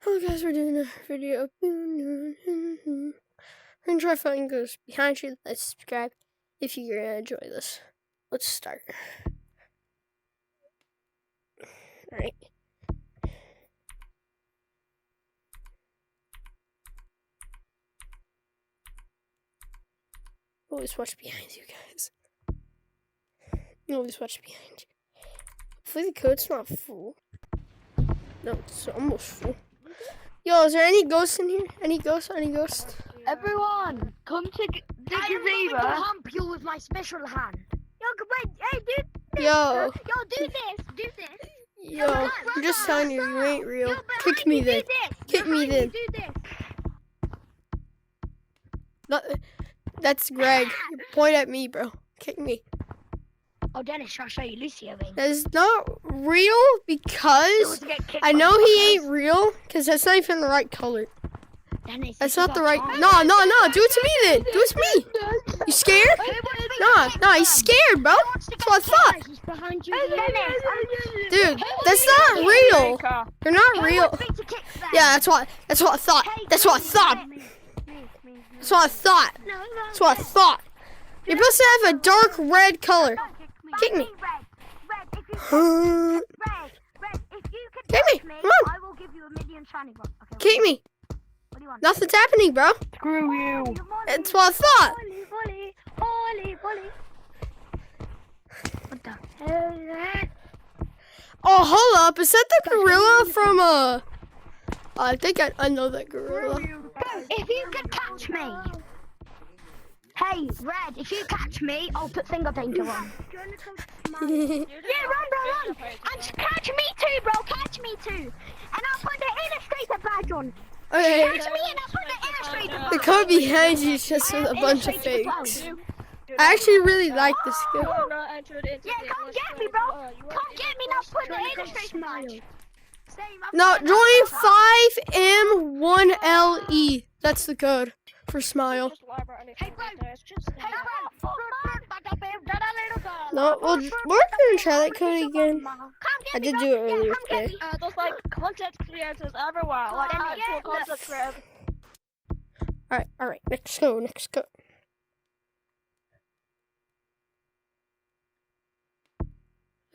Hello guys, we're doing a video. We're gonna try finding ghosts behind you. Let's subscribe if you're gonna enjoy this. Let's start. Alright. Always watch behind you guys. Always watch behind you. Hopefully the code's not full. No, it's almost full. Yo, is there any ghosts in here? Any ghosts? Any ghosts? Everyone, come to the gazebo. I will hump you with my special hand. Yo, wait, hey, dude. Yo. Yo, do this. Yo, I'm just telling you, you ain't real. Yo, Kick me then. Kick me then. Do this. That's Greg. Point at me, bro. Kick me. Oh, Dennis, I'll show you Lucio. Baby. That is not real because I know he ain't real because that's not even the right color. Dennis, That's not the right. No. Do it to me then. Do it to me. You scared? No. He's scared, bro. That's what I thought. He's behind you. Dude, that's not real. You're not real. Yeah, that's what I thought. That's what I thought. That's what I thought. That's what I thought. You're supposed to have a dark red color. Kick me. Kick me. Come on. I will give you a million shiny bucks. Okay, Kick me. what do you want? Nothing's happening, bro. Screw you. That's what I thought. Holy. What the hell is that? Oh, hold up. Is that the gorilla from, I think I know that gorilla. If you can catch me. Hey, Red, if you catch me, I'll put finger painter on. Yeah, run, bro, run. And catch me too, bro. Catch me too. And I'll put the illustrator badge on. Okay. Catch me and I'll put the illustrator badge The code behind you is just with a bunch of fakes. I actually really like this skill. Yeah, come get me, bro. Come get me and I'll put the illustrator badge. No, join 5M1LE. That's the code for smile. Hey, bro. No, we're gonna try that code again. I did do it earlier today. There's like content creators everywhere. Like actual content creators. Alright, next code.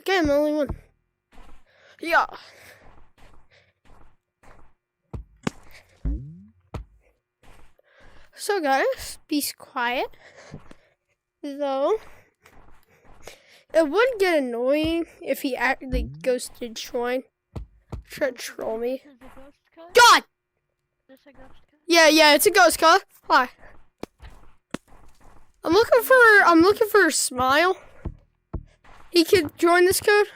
Okay, I'm the only one. Yeah. So guys, be quiet. Though, it would get annoying if he actually ghosted Troy. Try to troll me. God! Yeah, it's a ghost code. Hi. I'm looking for a smile. He could join this code.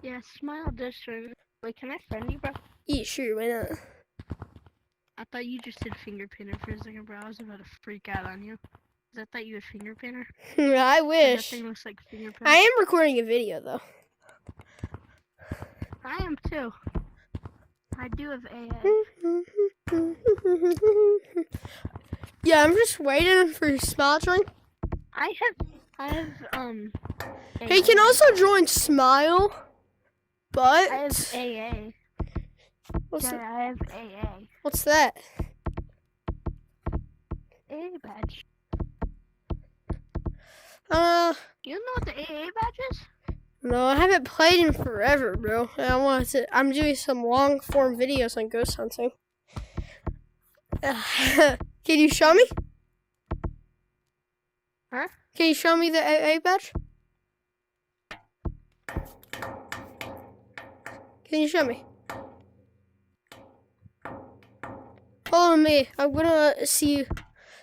Yeah, smile does serve. Wait, can I friend you, bro? Yeah, sure, why not? I thought you just did finger pinner for a second, bro. I was about to freak out on you. I thought you had finger pinner. I That wish. thing looks like finger pinner. I am recording a video though. I am too. I do have a. Yeah, I'm just waiting for Smile to join. I have He can also join Smile, but I have AA. what's Yeah, that? I have AA. What's that? AA badge. You know what the AA badge is? No, I haven't played in forever, bro. And I'm doing some long form videos on ghost hunting. Can you show me? Huh? Can you show me the AA badge? Can you show me? Follow me. I'm gonna see.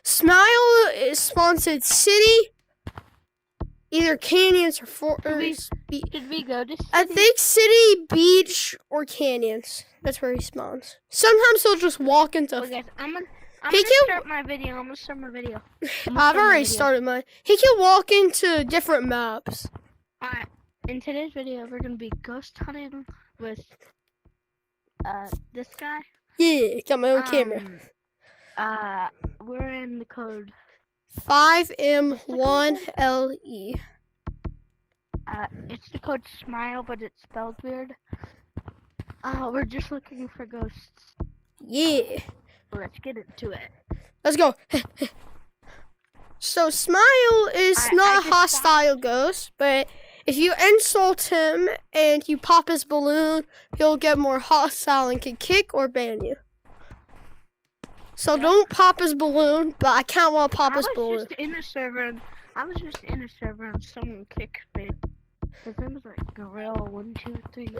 Smile is sponsored city, either canyons or Did we go to I think city, beach, or canyons. That's where he spawns. Sometimes he'll just walk into. Okay, guys, I'm gonna He can- start my video. I've already started mine. He can walk into different maps. Alright, in today's video, we're gonna be ghost hunting with this guy. Yeah, got my own camera. We're in the code. 5M1LE. It's the code smile, but it's spelled weird. We're just looking for ghosts. Yeah. Let's get into it. Let's go. So Smile is I not a just hostile ghost, but if you insult him and you pop his balloon, he'll get more hostile and can kick or ban you. So don't pop his balloon, but I can't want to pop his balloon. I was just in a server and someone kicked me. His name was like Gorilla 1, 2, 3.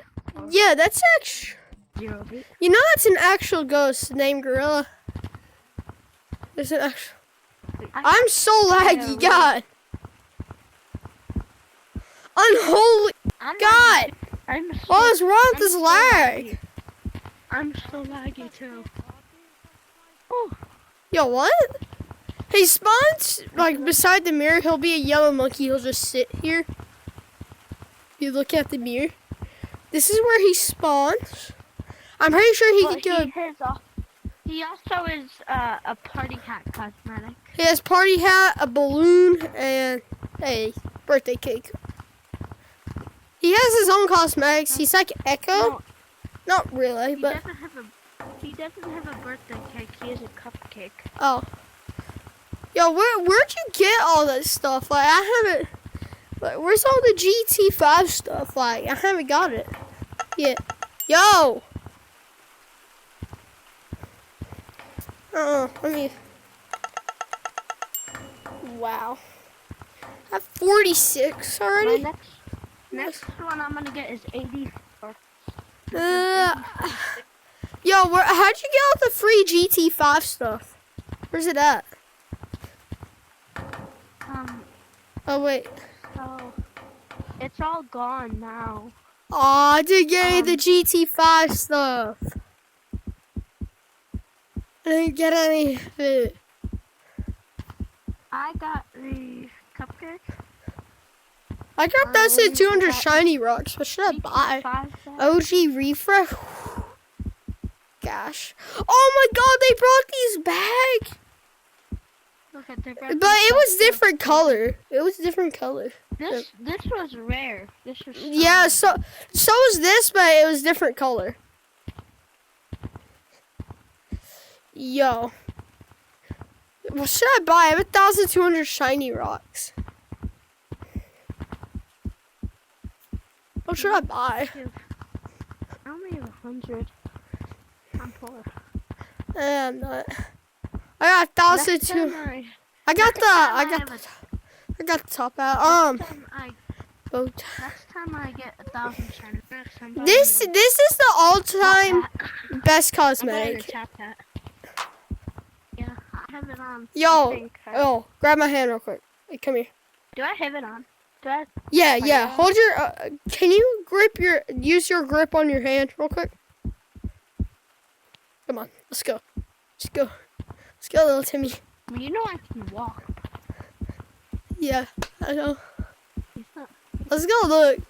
Yeah, that's actually. 0, 8. You know that's an actual ghost named Gorilla. There's an actual. I'm so laggy, God. Unholy God. What is wrong with this lag? I'm so laggy too. Oh. Yo, what? He spawns like beside the mirror. He'll be a yellow monkey. He'll just sit here. You look at the mirror. This is where he spawns. I'm pretty sure he could go. He also is a party hat cosmetic. He has party hat, a balloon, and a birthday cake. He has his own cosmetics. He's like Echo. No, Not really, but he doesn't have a birthday cake. He has a cupcake. oh. Yo, where'd you get all that stuff? Like I haven't. Like, where's all the GT5 stuff? Like I haven't got it yet. Yo. Let me. Wow. I have 46 already. My next one I'm gonna get is 84. Yo, how'd you get all the free GT5 stuff? Where's it at? Oh wait. So it's all gone now. Aw, I didn't get any of the GT5 stuff. I didn't get any of it. I got the cupcake. I got those at 200 shiny rocks. What should I buy? OG refresh. Gosh. Oh my God, they brought these back. Look at But it was different color. It was different color. This was rare. This was yeah. rare. So was this, but it was different color. Yo. What should I buy? I have 1,200 shiny rocks. What should I buy? I only have 100. I'm poor. I'm not. I got 1,200. I got the top out. Next time I get 1,000 shiny rocks, this is the all-time best I'm cosmetic. tap that. Yeah, I have it on. Yo, grab my hand real quick. Hey, come here. Do I have it on? Do I? Yeah. Hold your. Can you use your grip on your hand real quick? Come on, let's go. Let's go, little Timmy. Well, you know I can walk. Yeah, I know. Let's go look.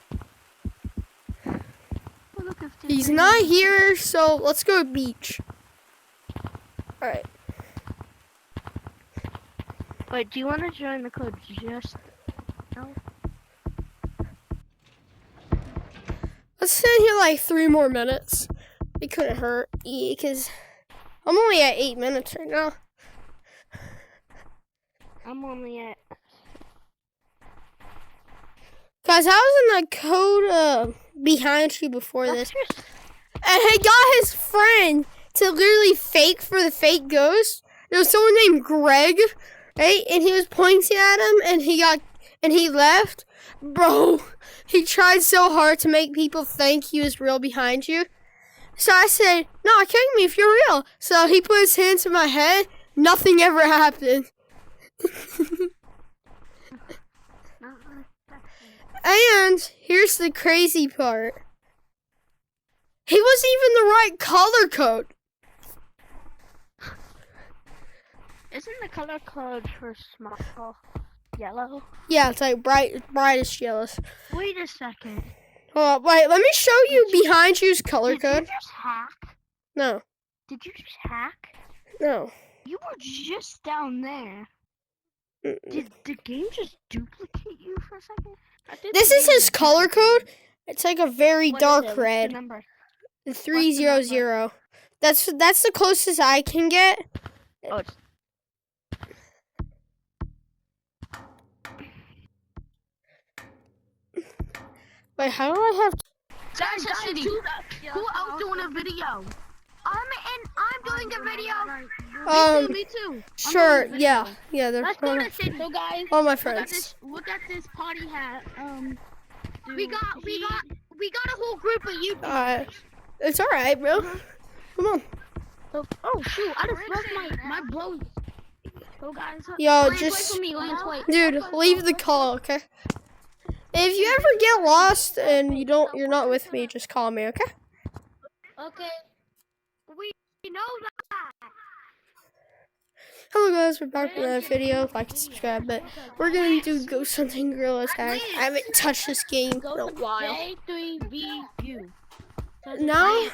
He's not here, so let's go to beach. Alright. Wait, do you want to join the code just now? Let's sit here like 3 more minutes. It couldn't hurt. Yeah, because I'm only at 8 minutes right now. I'm only at... Guys, I was in the code behind you before this. And he got his friend to literally fake for the fake ghost. There was someone named Greg, right? And he was pointing at him and he left. Bro, he tried so hard to make people think he was real behind you. So I said, no, kick me if you're real. So he put his hands to my head. Nothing ever happened. And here's the crazy part. He wasn't even the right color code. Isn't the color code for small yellow? Yeah, it's like brightest yellows. Wait a second. Hold on, wait, let me show you behind you's color code. Did you just hack? No. Did you just hack? No. You were just down there. Did the game just duplicate you for a second? This is his color code. It's like a very dark red. Number? and 300. That's the closest I can get. Oh, it's Wait, how do I have? Guys, who else doing a video? I'm doing a video. me too. Sure, yeah. They're Let's go all to City. So guys, my friends. look at this party hat. We got a whole group of you. It's all right, bro. Come on. Oh shoot! I just left my blows. So guys, Yo, Lance, just wait for me, Lance, wait. dude, leave the call, okay? If you ever get lost and you're not with me, just call me, okay? Okay. We know that. Hello guys, we're back with another video. Like and subscribe, but we're gonna do Ghost Hunting Gorilla Tag. I haven't touched this game in a while. J3VU. Now,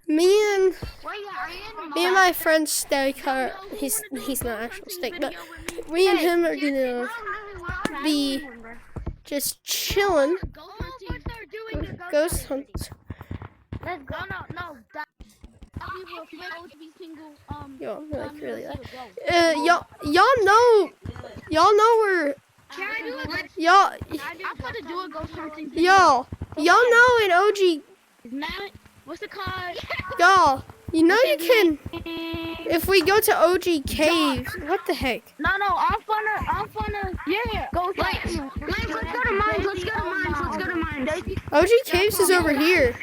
me and my friend Steak, he's not actual Steak, but me and him are gonna be just chilling. Ghost hunt. Let's go. No. Yo, like really y'all know where y'all know in OG What's the card? y'all you know you can if we go to OG caves. What the heck? No, I'm gonna go Let's go to mines. OG caves is over here.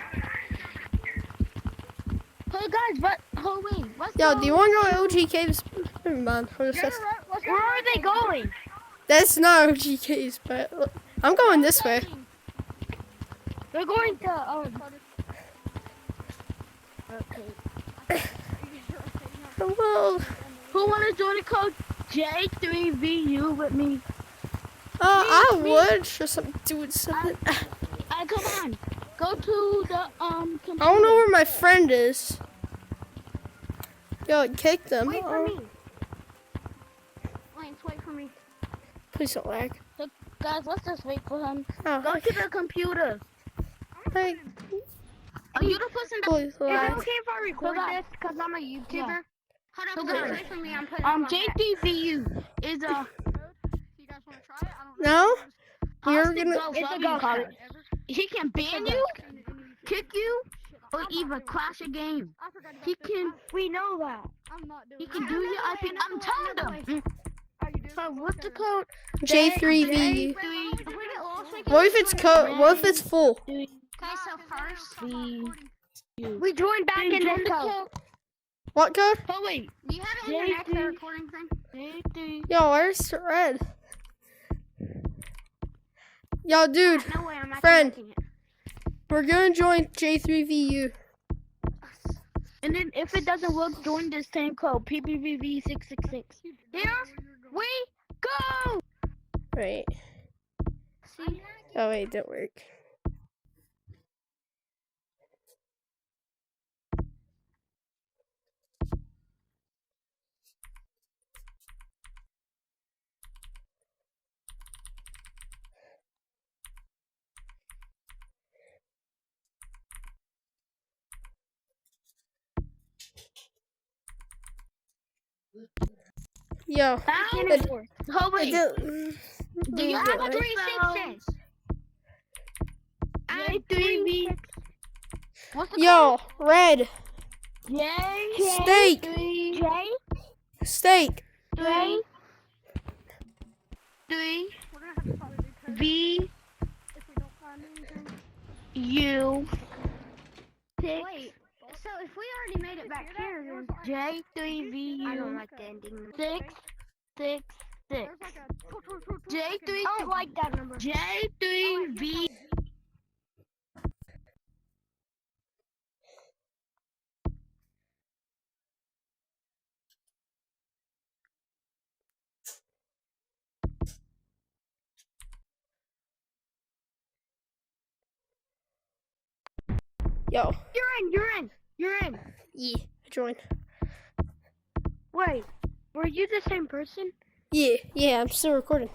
Hey guys, wait, Yo, do you want to go to OG caves? Never mind. where are they going? That's not OG caves, but I'm going this way. They're going to okay. Well, Who wanna join the code J3VU with me? I would just doing something. Come on. Go to the computer. I don't know where my friend is. Yo, kick them. Wait for me. Lance, wait for me. Please don't lag. So, guys, let's just wait for him. Oh, Go to the computer. hey, Are you the person that please Is it lag. okay if I record Hold on. this? Because I'm a YouTuber. Yeah. Hold So on, guys, wait for me. I'm putting it on my J3VU is a You guys want to try it? I don't No, you're hosted gonna. ghost. It's a What ghost do you call hunt. it? He can ban you, kick you, or even crash a game. He can. We know that. He can do your IP. I'm telling them. So what's the code? J3V. If we get lost, we What if it's What if it's full? Okay, so first, V. we join back in this code. What code? Oh wait. Do you have an internet for recording thing? J3. Yo, where's red? Yo, dude, No way, I'm actually Friend. making it. we're gonna join J3VU. And then if it doesn't work, join this same code PPVV666. Here we go! Wait. See? Oh wait, it didn't work. Yo, it, Oh it wait. didn't. Do you have a 366? J3V. What's the Yo, red, code? J. steak, J? steak. 3. V. U. 6. Wait, so if we already made it back here, then J3VU. I don't like the ending. 666. J3. I don't like that number. J3V. Yo, You're in. yeah, I joined. Wait, were you the same person? Yeah, I'm still recording.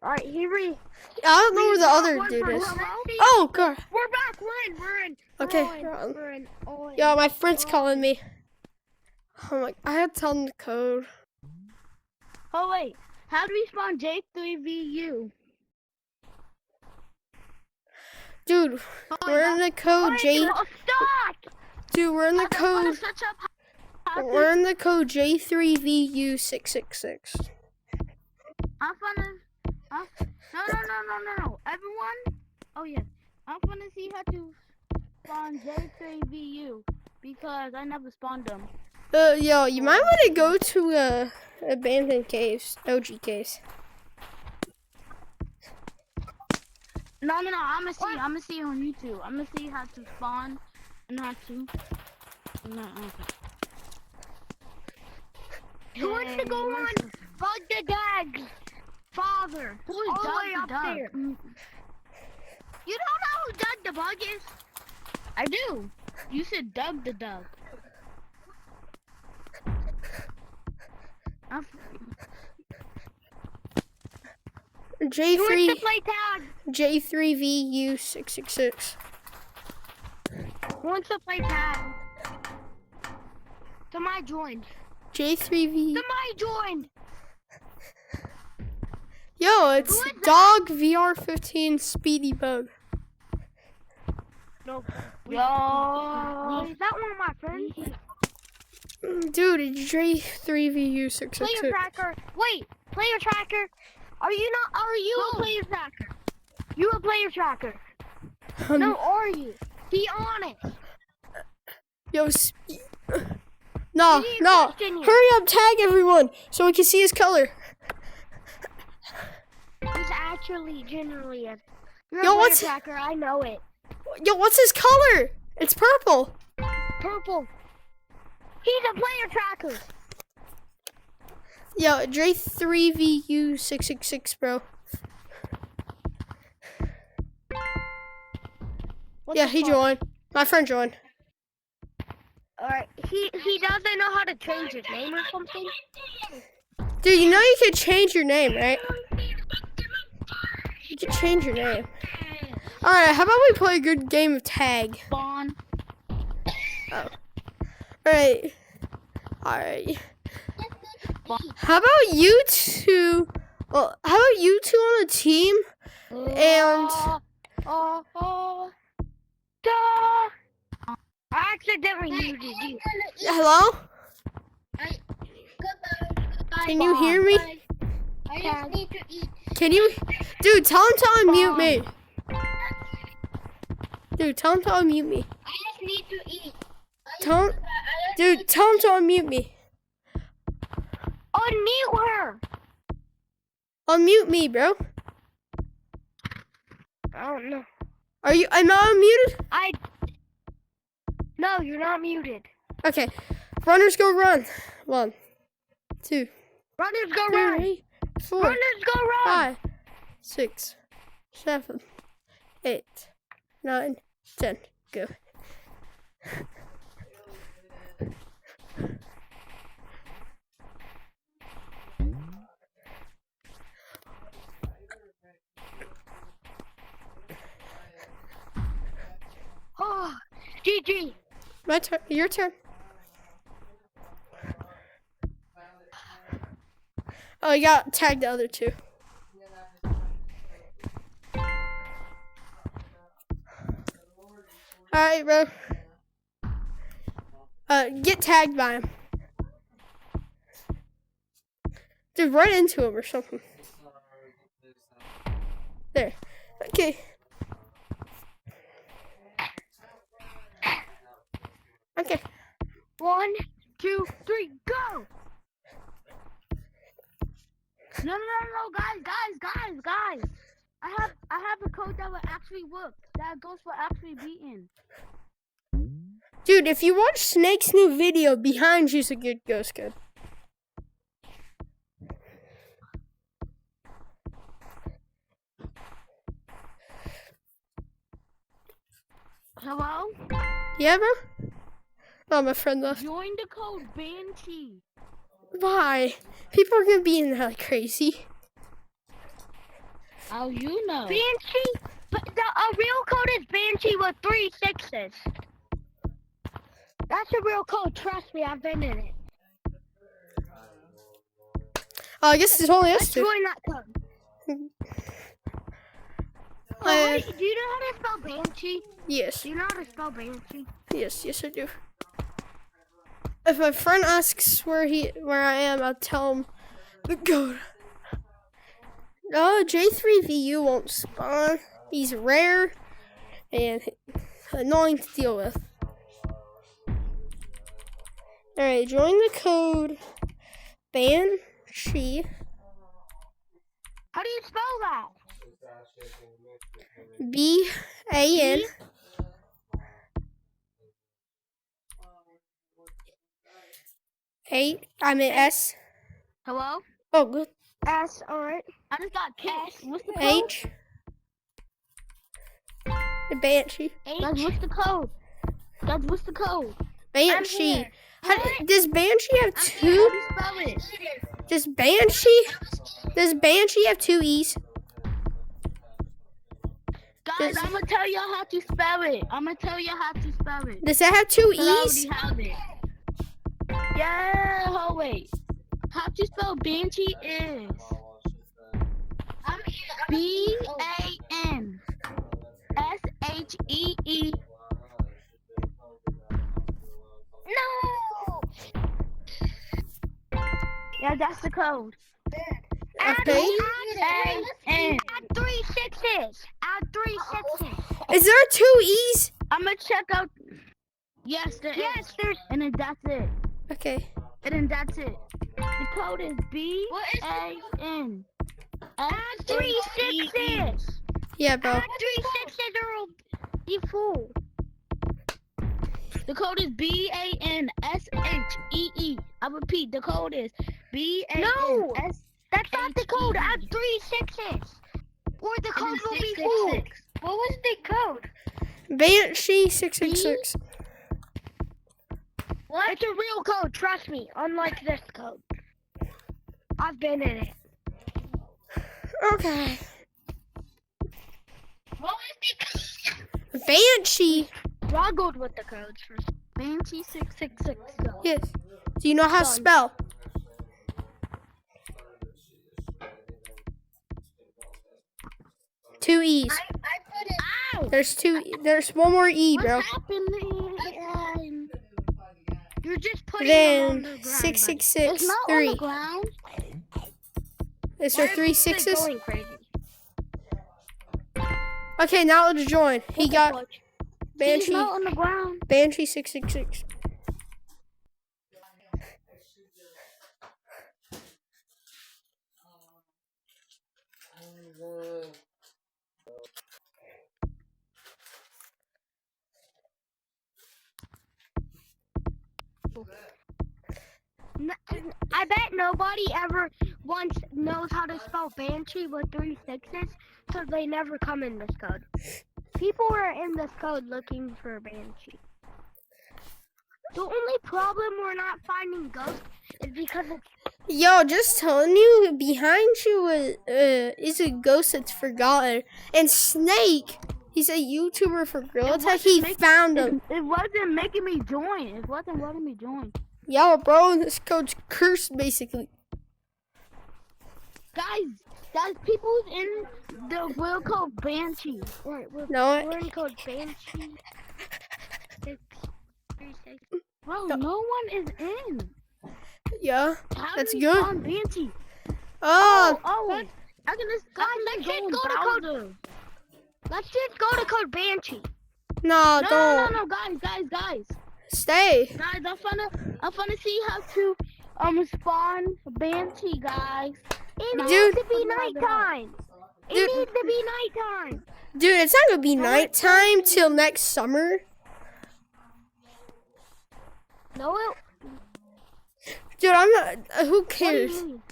Alright, here we. I don't know where the other one dude for is. hello? Oh, God. We're back. We're in. Okay. We're in. Yo, my friend's calling me. I'm like, I had to tell him the code. Oh wait, how do we spawn J3VU? Dude, we're in the code Stop! Dude, we're in the code. Such a We're in the code J3VU666. I'm gonna. No. Everyone. Oh yeah. I'm gonna see how to spawn J3VU because I never spawned them. Yo, you might want to go to abandoned caves, OG caves. No. I'm gonna see on YouTube. I'm gonna see how to spawn and how to. No. Who wants to go on Bug the Dag? Father. Who is all the Doug way the up Doug? there. You don't know who Doug the Bug is? I do. You said Doug the Doug. Who J3 wants to play tag? J3VU666. Who wants to play tag? Somebody joined. J3V. Somebody joined. Yo, it's Who is that? Dog VR15 Speedy Bug. No. Is that one of my friends? Dude, it's Player J3VU666. tracker. Wait, player tracker. Are you a player tracker? You a player tracker? No, are you? Be honest. Yo, no. Question you. Hurry up, tag everyone so we can see his color. He's actually generally a. You're Yo, a player what's- tracker. I know it. Yo, what's his color? It's purple. Purple. He's a player tracker. Yo, J3VU666, bro. What's Yeah, his he call? joined. My friend joined. Alright, he doesn't know how to change his name or something. Dude, you know you could change your name, right? You could change your name. Alright, how about we play a good game of tag? Spawn. Alright. How about you two? Well, how about you two on a team? And Duh. I accidentally muted you. hello? Can you hear me? I just need to eat. Can you? Dude, tell him to unmute me. Dude, tell him to unmute me. I just need to eat. Tell him to unmute me. Unmute her. Unmute me, bro. I don't know. Am I unmuted? No, you're not muted. Okay. Runners go run. 1, 2, Runners go run. 3, 4, Runners go run. 5, 6, 7, 8, 9, 10. Go. Oh, GG. My turn. Your turn. Oh, you got tagged the other two. Alright, bro. Get tagged by him. Dude, run into him or something. There. Okay. Okay. 1, 2, 3, go. No, guys. I have a code that will actually work. That goes for actually beating. Dude, if you watch Snake's new video, behind you's a good ghost code. Hello? Yeah, bro? Oh, my friend left. Join the code Banshee. Why? People are gonna be in there like crazy. How you know? Banshee? But a real code is Banshee with 3 6s. That's a real code. Trust me, I've been in it. Oh, I guess it's only us Let's two. join that code. Oh, wait, do you know how to spell Banshee? Yes. Do you know how to spell Banshee? Yes, I do. If my friend asks where I am, I'll tell him the code. No, J3VU won't spawn. He's rare and annoying to deal with. Alright, join the code Banshee. How do you spell that? B-A-N. S. Hello? Oh, good. S, alright. I just got kicked. What's the code? H. The Banshee. Guys, what's the code? Guys, what's the code? Banshee. Does Banshee have How do two? you spell it? Does Banshee have 2 E's? Guys, I'm gonna tell y'all how to spell it. Does that have 2 'Cause I E's? already have it. Yeah, hold wait. How to spell Banshee is B-A-N-S-H-E-E. No! Yeah, that's the code. Okay. B-A-N. Add 3 6s. Add 3 6s. Is there 2 E's? I'm gonna check out. Yes, there is. Yes, there's. And then that's it. Okay. And then that's it. The code is B-A-N. Add 3 6s. Yeah, bro. Add 3 6s or it'll be full. The code is B-A-N-S-H-E-E. I repeat, the code is B-A-N-S. That's not the code. Add 3 6s. Or the code will be full. What was the code? Banshee 666. What? It's a real code, trust me. Unlike this code. I've been in it. Okay. What was the code? Banshee. Struggled with the codes for Banshee 666. Yes. Do you know how to spell? Two E's. I put it. Ow! There's one more E, bro. What's happening? You're just putting it on Then the ground. 666 It's not on 3. the ground. Is there 3 It's 6s? going crazy. Okay, now let's join. He got It's Banshee. not on the ground. Banshee 666. I bet nobody ever once knows how to spell Banshee with 3 6s, so they never come in this code. People are in this code looking for Banshee. The only problem we're not finding ghosts is because it's Yo, just telling you, behind you is a ghost that's forgotten. And Snake, he's a YouTuber for Gorilla Tech. He found him. It wasn't making me join. It wasn't letting me join. Yo, bro, this code's cursed, basically. Guys, people's in the real code Banshee. we're No, in code Banshee 636. Bro, no one is in. yeah, How that's do we good. spawn Banshee? Oh, I can just let's just go to Bowser. Let's just go to code Banshee. no, don't. No, guys. Stay. Guys, I'm finna see how to spawn Banshee, guys. It Dude. needs to be nighttime. It Dude. needs to be nighttime. Dude, it's not gonna be nighttime till next summer. No, Dude, I'm not. Who What do you cares? mean?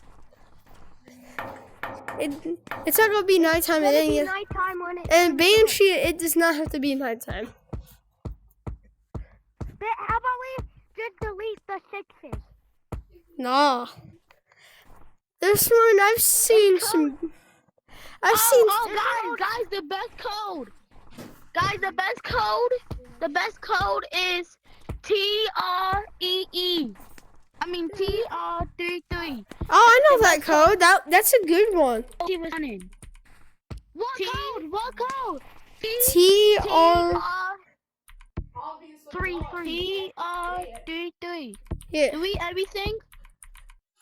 It's not gonna be nighttime it's at gonna be any. nighttime when it. And Banshee, it does not have to be nighttime. But how about we just delete the 6s? Nah. This one, I've seen some. I've seen. Guys, the best code. Guys, the best code is TREE. I mean TR33. Oh, I know that code. That's a good one. She was running. What code? What code? TR. TR33. Yeah. Do we everything?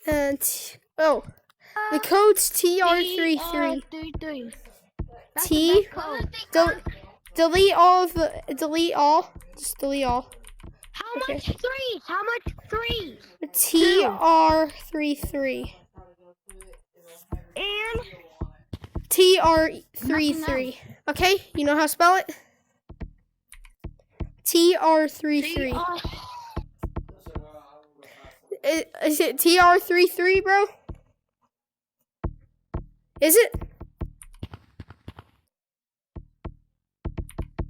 And the code's TR33. TR33. T. Delete all. Delete all. Just delete all. How much threes? How much threes? TR33. And TR33. Okay, you know how to spell it? TR33. Is it TR33, bro? Is it?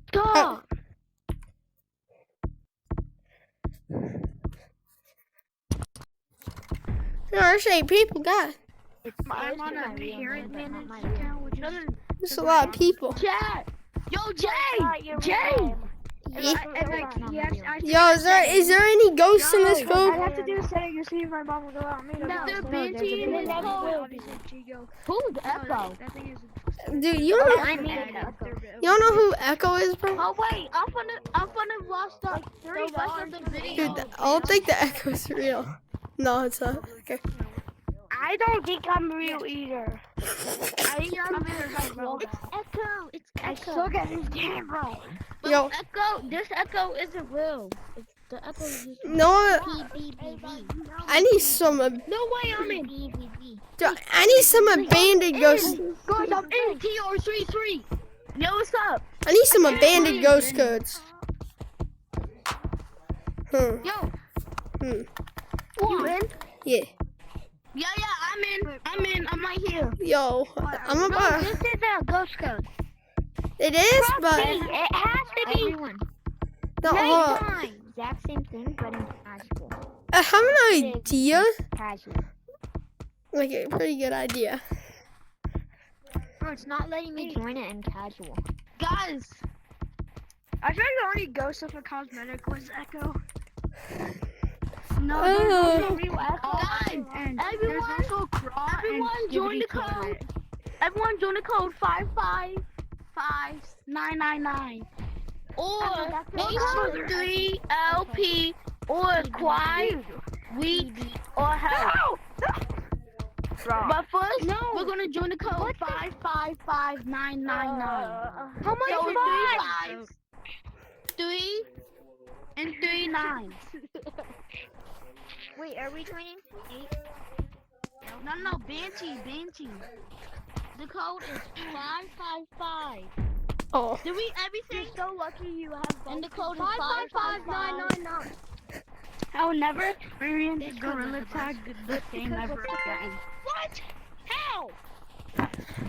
stop. There's 8 people, God. I'm on a parent manager account, which is There's a lot of people. Chat. Yo, Jay. Yo, is there any ghosts in this I code? have to do a setting to see if my mom will allow me to. Is there Benji in this code? Who's Echo? Dude, you don't know who Echo is, bro? Oh wait, I'm gonna watch the rest of the video. Dude, I don't think the Echo's real. No, it's not. Okay. I don't think I'm real either. It's Echo. It's I Echo. suck at this game, bro. But Yo. This Echo isn't real. The Echo is just No, I need some. no way I'm in. Dude, I need some abandoned ghost. Guys, I'm in TR33. Yo, what's up? I need some abandoned ghost codes. Yo, You in? Yeah. yeah, I'm in. I'm right here. Yo, I'm about. This is a ghost code. It is, but It has to be no. nighttime. Exact same thing, but in casual. I have an idea. Casual. Like a pretty good idea. Bro, it's not letting me join it in casual. Guys, I tried to already go stuff for cosmetic was Echo. no, Oh. there's also real Echo. Guys, everyone join the code. Everyone join the code 555999 or H3LP or Quiet, Weak, or Help. But first, we're gonna join the code 555999. How much So is it's that? 3 and 3 9s. Wait, are we joining? 8? No, Banshee. The code is 555. Oh. Did we everything? You're so lucky you have both. And the code is 555. I will never experience Gorilla Tag the same ever again. What? How?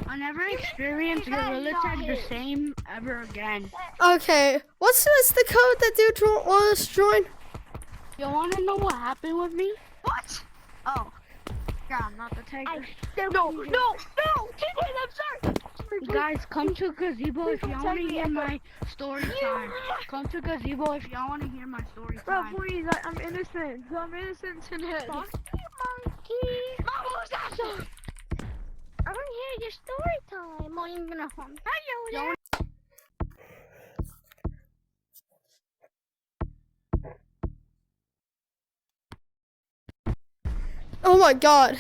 I'll never experience Gorilla Tag the same ever again. Okay. What's the code that dude want us to join? You wanna know what happened with me? What? Oh. God, I'm not the tiger. No, I'm sorry. Guys, come to Gazebo if y'all want to hear my story time. Come to Gazebo if y'all want to hear my story time. Bro, please, I'm innocent. I'm innocent today. Fuck you, monkey. Mom, what was that? I want to hear your story time. I'm not even gonna home. Hello. Oh my God.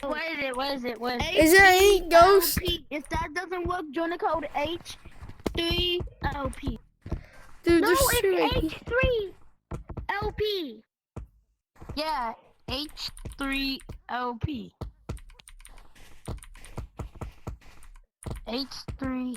What is it? Is there any ghosts? If that doesn't work, join the code H3LP. Dude, No, there's it's too many. H3LP. Yeah, H3LP. H3.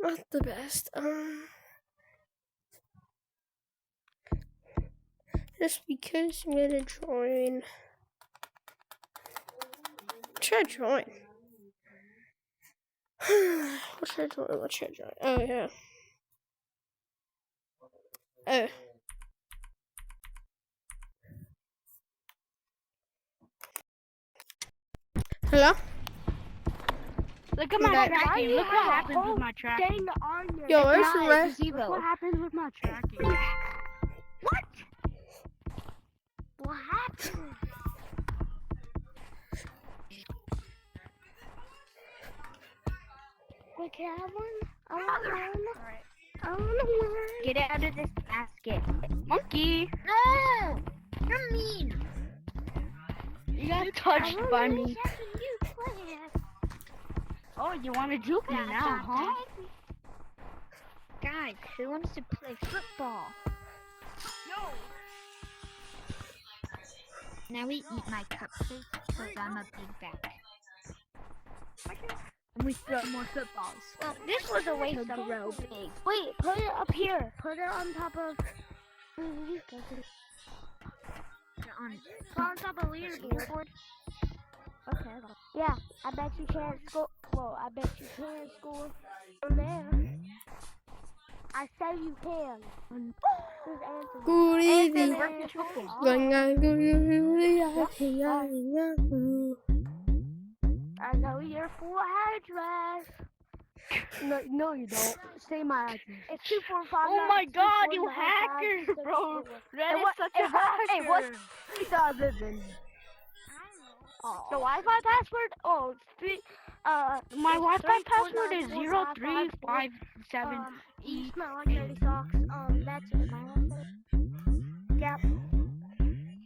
Not the best. Just because I'm gonna join. should I join? What should I join? What should I join? Oh, yeah. Oh. Hello? Look at my tracking. Look what happens with my tracking. Yo, where's the Look rest? what happens with my tracking. What? What happened? Wait, can I have one? I want one. Get out of this basket. Monkey! No! You're mean. You got touched by me. You play it. Oh, you want to juke me now, huh? Guys, who wants to play football? No. Now we eat my cupcakes because I'm a big fat. And we throw more footballs. Well, this was a waste of row big. Wait, put it up here. Put it on top of. Put on top of leaderboard. Okay. Yeah, I bet you can't score. Well, I bet you can score from there. I say you can. Who's Anthony? Good evening. I know your full address. No, you don't. Say my address. It's 245. Oh my God, you hackers, bro! Red is such a hacker. Hey, what's 3,000? the Wi-Fi password? Oh, My Wi-Fi password is 0357. You smell like dirty socks. That's it. My Wi-Fi. Yep.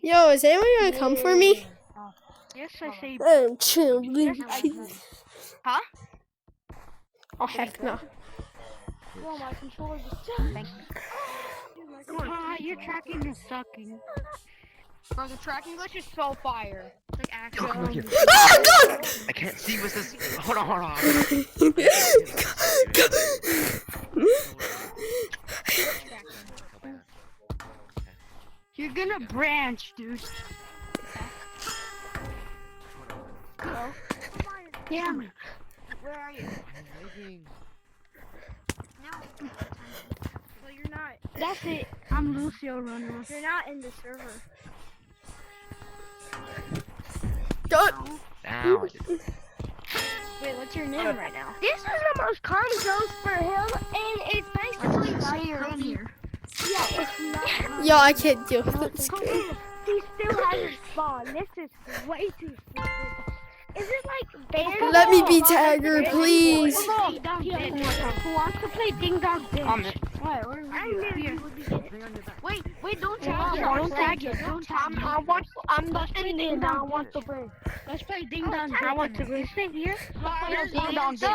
Yo, is anyone gonna come for me? Yes, I say. I'm chilling. Huh? Oh, heck no. Well, my controller just. Thank you. Your tracking is sucking. Bro, the tracking glitch is so fire. Like, Yo, come actually. here. Ah, God! I can't see what's this. Hold on. You're gonna branch, dude. Hello? Yeah. Where are you? No. Well, you're not. That's it. I'm Lucio Runner. You're not in the server. God. Ow. Wait, what's your name right now? This is the most common ghost for him, and it's basically fire. Yeah, it's not. Yo, I can't deal with this. He still hasn't spawned. This is way too stupid. Is it like bears? Let me be Tagger, please. Who wants to play Ding Dong Ditch? Why? I knew you would be it. Wait, don't tag it. Don't tag it. Don't tag it. I'm not in it. I want to play. Let's play Ding Dong. I want to play. Stay here. Let's play Ding Dong Ditch.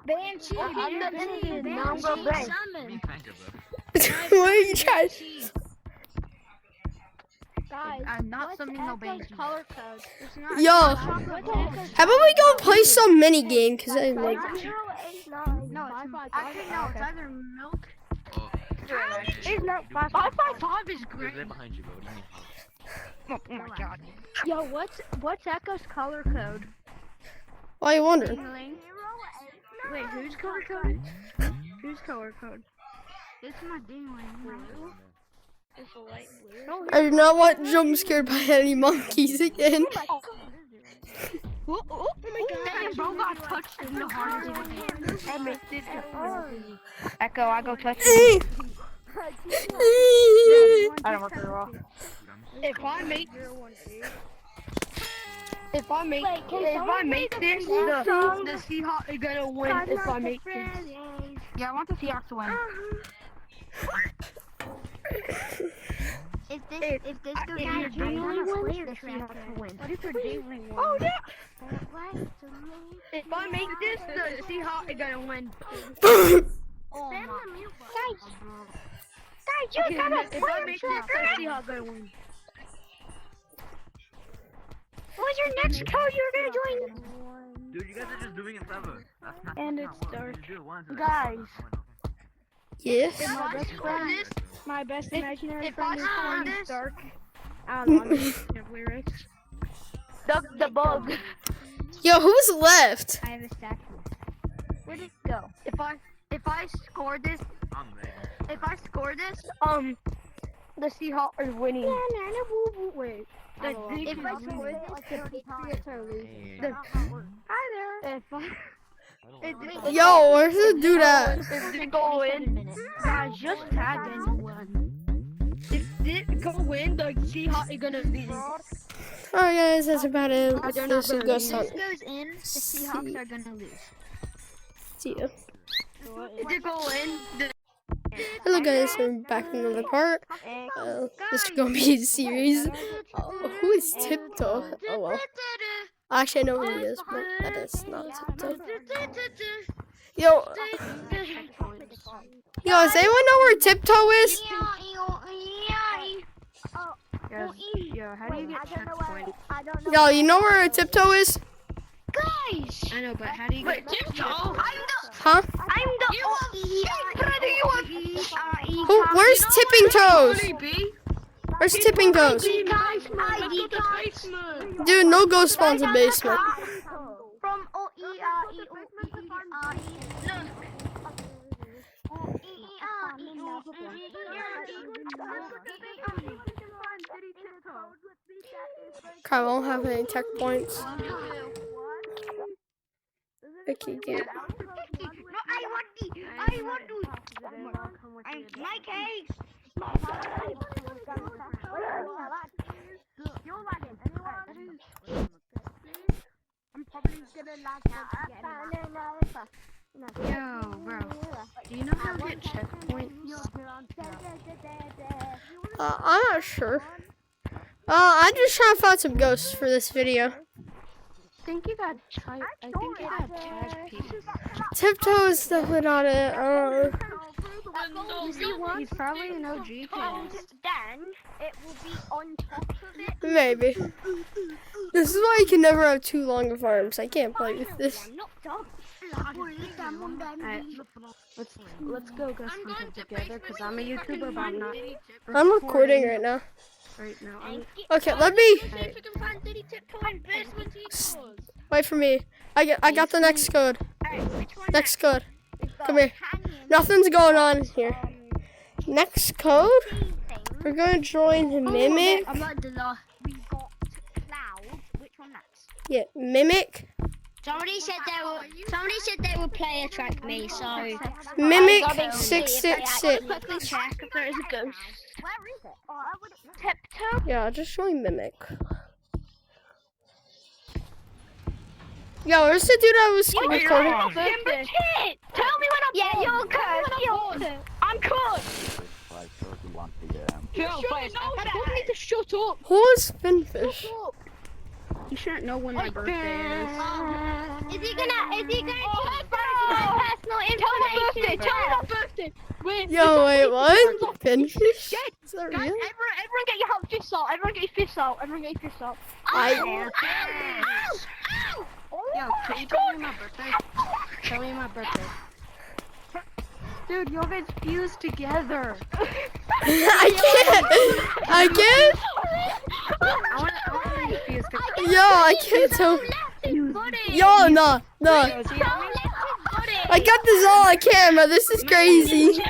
Banshee, I'm the chicken. Now I'm gonna break. What are you trying? Guys, I'm not summoning no Banshee. color code? It's not. Yo, how about we go play some mini game? Cause I like. 089. No, actually no. It's either milk. It's not 555 is great. Right behind you, bro. What do you mean? Oh my God. Yo, what's Echo's color code? Why you wondering? Wait, who's color code? Who's color code? This is my dingling. It's a light blue. I do not want jump scared by any monkeys again. Oh my God. Damn, bro got touched in the heart. Echo, I go touch you. I don't work very well. If I make this, the Seahawks are gonna win. If I make this, yeah, I want the Seahawks to win. If this goes down, your Dingling the wins, Seahawks will win. What if your Dingling wins? Oh yeah. If I make this, the Seahawks are gonna win. Oh my. Guys, Okay, if I make this, the Seahawks gonna win. what's your next code you're gonna join? Dude, you guys are just doing it forever. That's not. And that's it's not dark. what you do once and Guys. Yes. My best imaginary if friend I is score playing this- Dark. I don't know, I'm just lyrics. The bug. Yo, who's left? I have a stack. Where'd it go? If I score this, I'm ready. the Seahawks are winning. Wait. If I score this, Hi there. Yo, where's the dude at? If it go in, guys, just tag anyone. If it go in, the Seahawks are gonna be. Alright guys, that's about it. This is Ghost If Hunt. this goes in, the Seahawks are gonna lose. See ya. If it go in, the Hello guys, I'm back in another part. This is gonna be a series. Who is Tiptoe? Oh well. Actually, I know who he is, but that is not Tiptoe. Yo, does anyone know where Tiptoe is? Yo, how do you get checkpoint? Yo, you know where Tiptoe is? Guys! I know, but how do you get Tiptoe? Huh? I'm Who? Where's Tipping Toes? Where's Tipping Toes? Dude, no ghost spawns in basement. From I won't have any tech points. Okay, good. I want to. My cakes. I'm probably gonna lag out. Yo, bro. Do you know how to get checkpoints? I'm not sure. I'm just trying to find some ghosts for this video. I think you got tag pieces. Tiptoe is definitely not it. He's probably an OG fan. Then it will be on top of it. Maybe. This is why you can never have too long of arms. I can't play with this. Alright, let's go Ghost Hunting together, because I'm a YouTuber, but I'm not. I'm recording right now. Right now. Okay, let me. Alright. Wait for me. I got the next code. Next code. Come here. Nothing's going on here. Next code. We're gonna join Mimic. I'm not the last. We got Cloud. Which one next? Yeah, Mimic. Somebody said they would player track me, so Mimic 666. quickly check if there is a ghost. Where is it? Tiptoe. Yeah, just join Mimic. Yo, where's the dude I was recording? Tell me when I'm you're good. I'm good. I don't need to shut up. Who is Finfish? You shouldn't know when my birthday is. Is he gonna personal information? Tell me my birthday. Wait. Yo, wait, what? Finfish? Is that Guys, real? everyone get your fists out. Everyone get your fists out. Yo, can you tell me my birthday? Tell me my birthday. Dude, you guys fused together. I can't. I want to fuse together. Yo, I can't tell. Yo, no. I got this all on camera. This is crazy.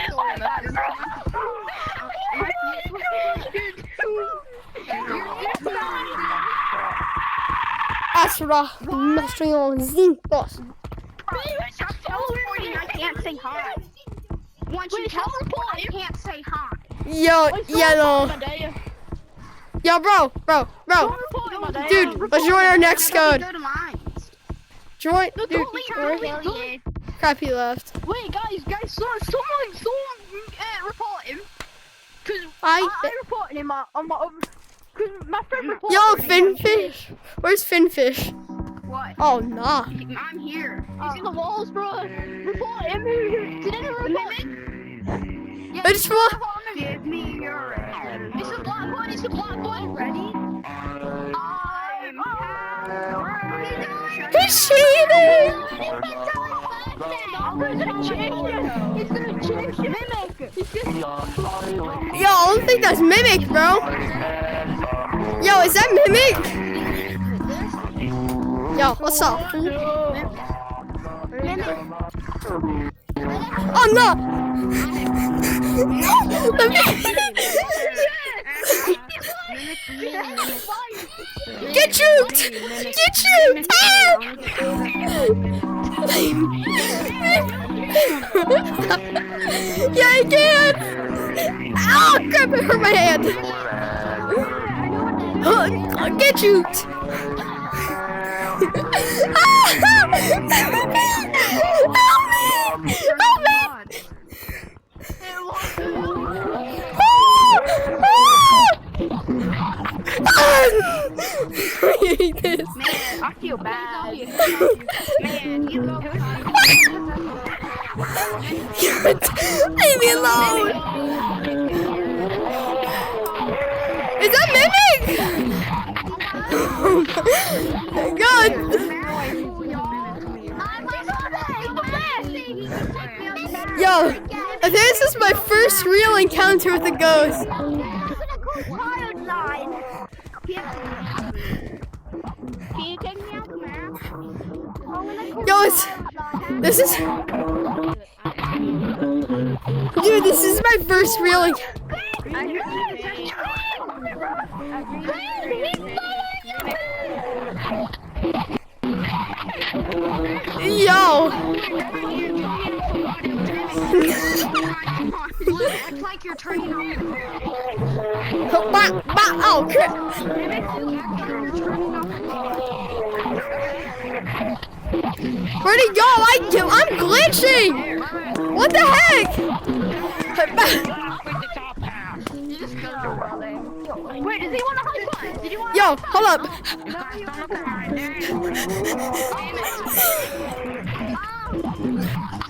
Asura, mastering on Zinthos. I can't say hi. Once you teleport, I can't say hi. Yo, yeah, no. Yo, bro. Dude, let's join our next code. Join, dude. Crap, he left. Wait, guys, someone report him. Cause I reported him on my other. Cause my friend reported Yo, him. Finfish. Where's Finfish? What? Oh, nah. I'm here. He's in the walls, bro. Report him. Did anyone report him? Yeah, Which one? give me your answer. It's the black one. It's the black one. Ready? He's cheating. He's gonna change Mimic. Yo, I don't think that's Mimic, bro. Yo, is that Mimic? Yo, what's up, fool? Oh no! Let me get juked! Get juked! Yeah, I can! Ow! Crap, it hurt my hand! Get juked! Help me! Help me! I hate this. I feel bad. Man, you go. Leave me alone. Is that Mimic? Oh my God. Yo, I think this is my first real encounter with a ghost. Yo, this is... Dude, this is my first real encounter. Yo! It's like you're turning on. Oh, crap! Where'd he go? I'm glitching! What the heck? Wait, does he want a high five? Did you want Yo, hold up.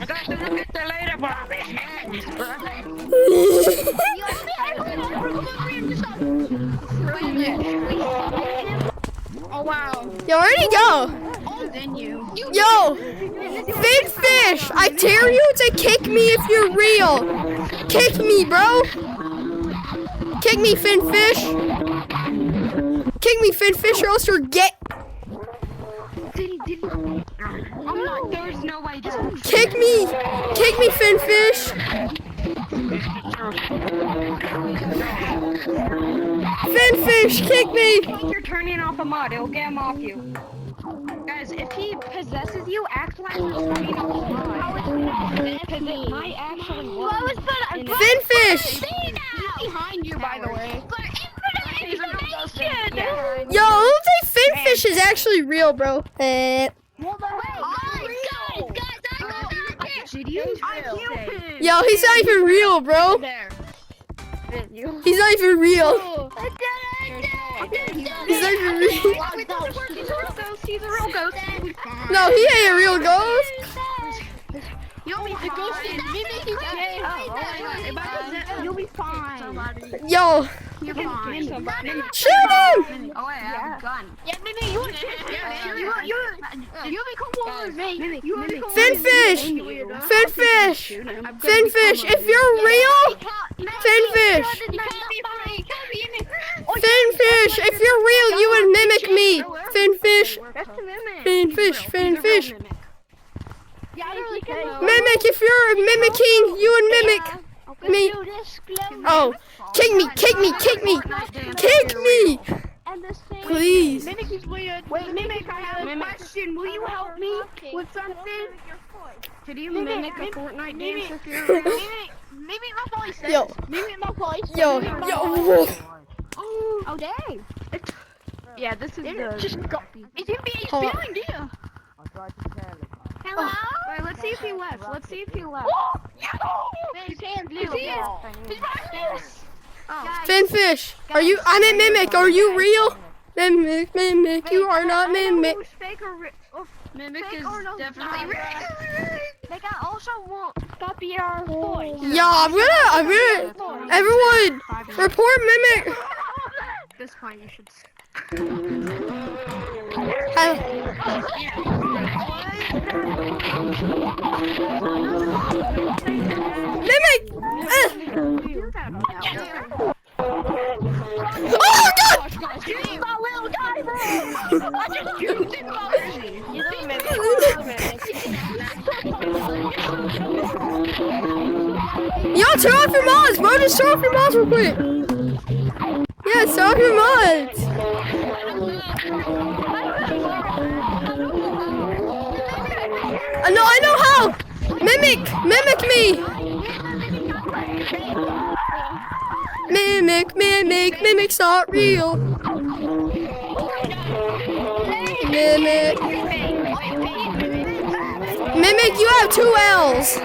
I got to look at the later, Oh wow. Yo, where'd he go? Oh, then you. Yo, Finfish, I dare you to kick me if you're real. Kick me, bro. Kick me, Finfish. Kick me, Finfish, or else you're gay. I'm not. There's no way. Just Kick me, Finfish. Finfish, kick me. you're turning off a mod. It'll get him off you. Guys, if he possesses you, act like he's turning off a mod. Because it might actually work. Finfish. He's behind you, by the way. Yo, who think Finfish is actually real, bro? Yo, he's not even real, bro. He's not even real. He's not even real. He's a real ghost. No, he ain't a real ghost. You'll be fine. Yo, You're fine. shoot him. Oh, I have a gun. Yeah, Mimi, you want to you become one with me. Finfish, Finfish, Finfish. If you're real, Finfish, Finfish. If you're real, you would mimic me. Finfish, Finfish, Finfish. Mimic. If you're mimicking, you would mimic me. Oh, kick me, kick me, kick me, kick me. Please. Mimic is weird. Wait, Mimic, I have a question. Will you help me with something? Could you mimic a Fortnite dance if you're real? Mimic my voice. Yo. Mimic my voice. Yo. Oh, dang. Yeah, this is just go. It's NBA Hold on. behind you. Hello? Wait, let's see if he left. Let's see if he left. His hand blew. He's right here. Finfish, are you? I'm a mimic. Are you real? Mimic, mimic. You are not mimic. Mimic is definitely real. They can also won't copy our voice. Yeah, I'm gonna. Everyone, report mimic. At this point, you should. Mimic. Oh God! Yo, turn off your mods, bro. Just turn off your mods real quick. Yeah, turn off your mods. I know how. Mimic me. Mimics aren't real. Mimic, you have 2 L's.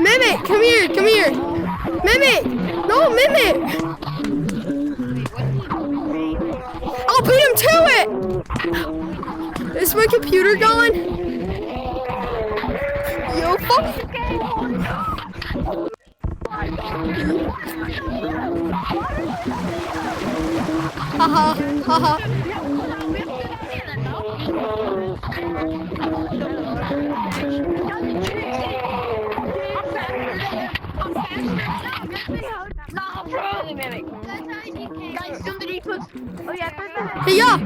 Mimic, come here. Mimic, no, Mimic. I'll beat him to it. Is my computer going? Yo, fuck. Haha. Hey, yeah.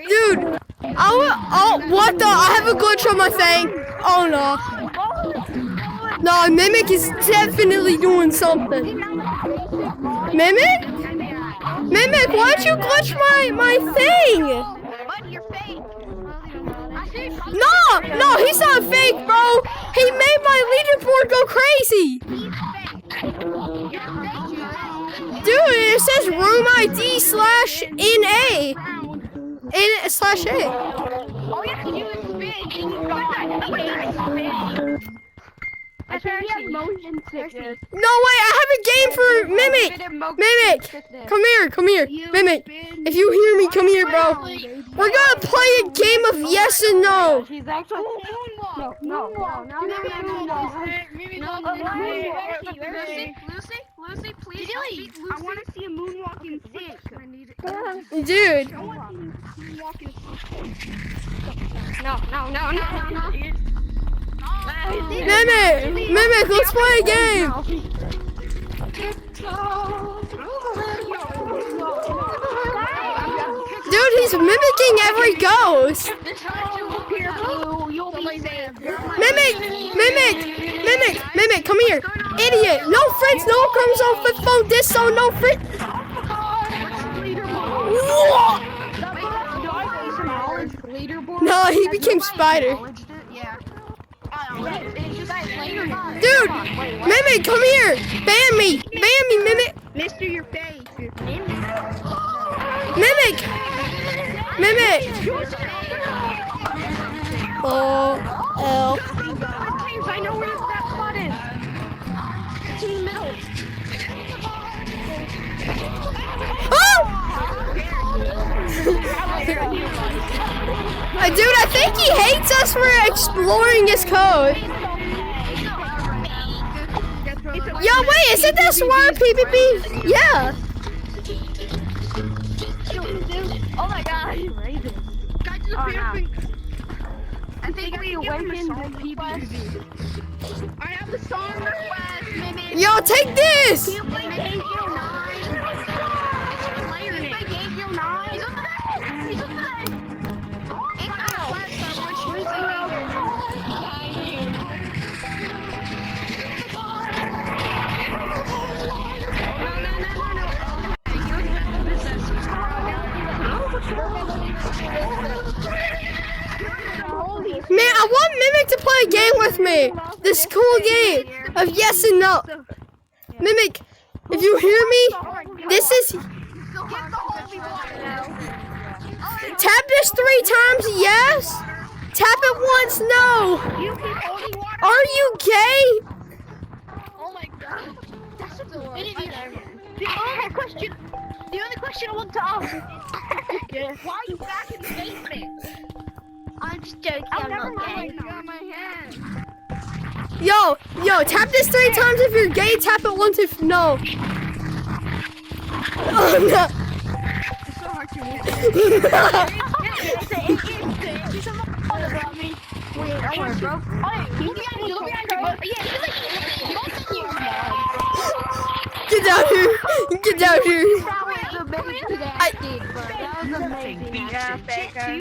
Dude, what the? I have a glitch on my thing. Oh no. No, Mimic is definitely doing something. Mimic, why'd you glitch my thing? No, he's not fake, bro. He made my leaderboard go crazy. Dude, it says room ID /NA. /A. All you have to do is No way, I have a game for Mimic. Mimic, come here. Mimic, if you hear me, come here, bro. We're gonna play a game of yes and no. She's actually no. Lucy, please. Really? I want to see a moonwalking stick. Dude. No. Mimic, let's play a game. Dude, he's mimicking every ghost. Mimic, come here. Idiot. No friends, no comes on flip phone, this so no friends. No, he became Spider. Dude, Mimic, come here. Ban me, Mimic. Mister, your face. Mimic. Oh, L. I know where that spot is. It's in the middle. Dude, I think he hates us for exploring his code. Yo, wait, isn't this why PvP? Yeah. Oh my god. I think we awakened the PvP. I have the song request, Mimic. Yo, take this. He's on the Man, I want Mimic to play a game with me. This cool game of yes and no. Mimic, if you hear me, this is... Tap this 3 times, yes. Tap it once, no. Are you gay? Oh my god. That's the only question I want to ask. Why are you back in the basement? I'm just joking, I'm not gay. Yo, tap this 3 times if you're gay, tap it once if no. Oh, no. It's so hard to read. Get down here. Get down here. was amazing. Yeah, Faker.